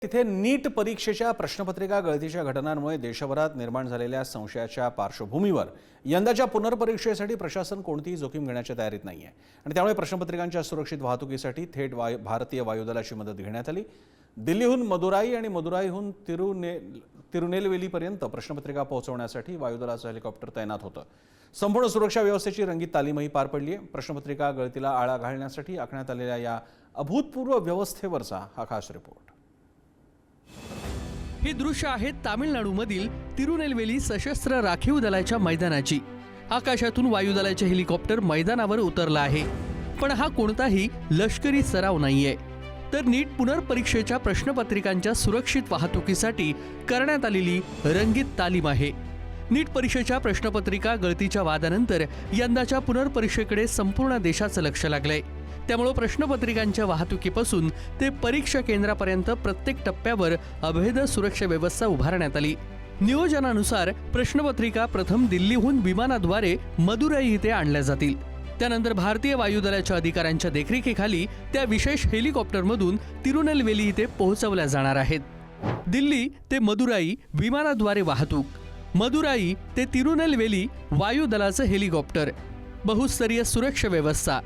तिथे नीट परीक्षेच्या प्रश्नपत्रिका गळतीच्या घटनांमुळे देशभरात निर्माण झालेल्या संशयाच्या पार्श्वभूमीवर यंदाच्या पुनर्परीक्षेसाठी प्रशासन कोणतीही जोखीम घेण्याच्या तयारीत नाहीये आणि त्यामुळे प्रश्नपत्रिकांच्या सुरक्षित वाहतुकीसाठी थेट भारतीय वायुदलाची मदत घेण्यात आली। दिल्लीहून मदुराई आणि मदुराईहून तिरुनेलवेलीपर्यंत प्रश्नपत्रिका पोहोचवण्यासाठी वायुदलाचं हेलिकॉप्टर तैनात होतं। संपूर्ण सुरक्षा व्यवस्थेची रंगीत तालीमही पार पडली आहे। प्रश्नपत्रिका गळतीला आळा घालण्यासाठी आखण्यात आलेल्या या अभूतपूर्व व्यवस्थेवरचा हा खास रिपोर्ट। हे दृश्य आहे तामिळनाडूमधील तिरुनेलवेली सशस्त्र राखीव दलाच्या मैदानाची। आकाशातून वायुदलाचे हेलिकॉप्टर मैदानावर उतरला आहे, पण हा कोणताही लष्करी सराव नाहीये, तर नीट पुनर्परीक्षेच्या प्रश्नपत्रिकांच्या सुरक्षित वाहतुकीसाठी करण्यात आलेली रंगीत तालीम आहे। नीट परीक्षेच्या प्रश्नपत्रिका गळतीच्या वादानंतर यंदाच्या पुनर्परीक्षेकडे संपूर्ण देशाचं लक्ष लागलंय। त्यामुळे प्रश्नपत्रिकांच्या वाहतुकीपासून ते परीक्षा केंद्रापर्यंत प्रत्येक टप्प्यावर अभेद सुरक्षा व्यवस्था उभारण्यात आली। नियोजनानुसार प्रश्नपत्रिका प्रथम दिल्लीहून विमानाद्वारे मदुराई इथे आणल्या जातील। त्यानंतर भारतीय वायुदलाच्या अधिकाऱ्यांच्या देखरेखीखाली त्या विशेष हेलिकॉप्टरमधून तिरुनेलवेली इथे पोहोचवल्या जाणार आहेत। दिल्ली ते मदुराई विमानाद्वारे वाहतूक, मदुराई ते तिरुनेलवेली वायुदलाचं हेलिकॉप्टर, बहुस्तरीय सुरक्षा व्यवस्था।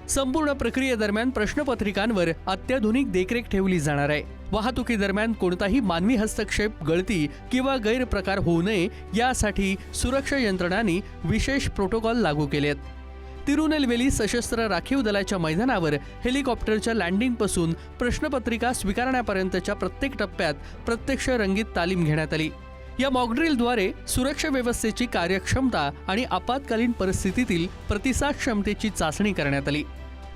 संपूर्ण प्रक्रियेदरम्यान प्रश्नपत्रिकांवर अत्याधुनिक देखरेख ठेवली जाणार आहे। वाहतुकीदरम्यान कोणताही मानवी हस्तक्षेप, गळती किंवा गैरप्रकार होऊ नये यासाठी सुरक्षा यंत्रणांनी विशेष प्रोटोकॉल लागू केलेत। तिरुनेलवेली सशस्त्र राखीव दलाच्या मैदानावर हेलिकॉप्टरच्या लँडिंगपासून प्रश्नपत्रिका स्वीकारण्यापर्यंतच्या प्रत्येक टप्प्यात प्रत्यक्ष रंगीत तालीम घेण्यात आली। या मॉकड्रिलद्वारे सुरक्षा व्यवस्थेची कार्यक्षमता आणि आपत्कालीन परिस्थितीतील प्रतिसाद क्षमतेची चाचणी करण्यात आली।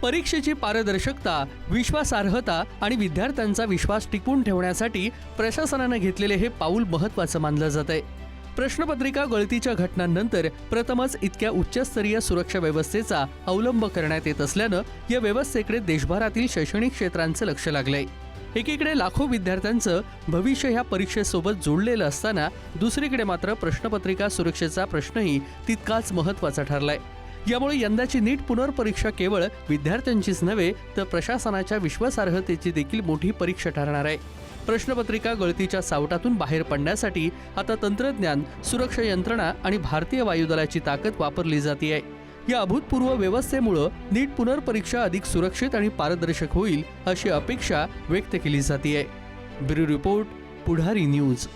परीक्षेची पारदर्शकता, विश्वासार्हता आणि विद्यार्थ्यांचा विश्वास टिकवून ठेवण्यासाठी प्रशासनाने घेतलेले हे पाऊल महत्त्वाचं मानलं जातंय। प्रश्नपत्रिका गळतीच्या घटनांनंतर प्रथमच इतक्या उच्चस्तरीय सुरक्षा व्यवस्थेचा अवलंब करण्यात येत असल्यानं या व्यवस्थेकडे देशभरातील शैक्षणिक क्षेत्रांचं लक्ष लागलंय। एकीकडे लाखो विद्यार्थ्यांचं भविष्य ह्या परीक्षेसोबत जोडलेलं असताना दुसरीकडे मात्र प्रश्नपत्रिका सुरक्षेचा प्रश्नही तितकाच महत्त्वाचा ठरलाय। यामुळे यंदाची नीट पुनर्परीक्षा केवळ विद्यार्थ्यांचीच नव्हे तर प्रशासनाच्या विश्वासार्हतेची देखील मोठी परीक्षा ठरणार आहे। प्रश्नपत्रिका गळतीच्या सावटातून बाहेर पडण्यासाठी आता तंत्रज्ञान, सुरक्षा यंत्रणा आणि भारतीय वायुदलाची ताकद वापरली जाते। या अभूतपूर्व व्यवस्थेमुळे नीट पुनर्परीक्षा अधिक सुरक्षित आणि पारदर्शक होईल अशी अपेक्षा व्यक्त केली जाते। ब्युरो रिपोर्ट, पुढारी न्यूज।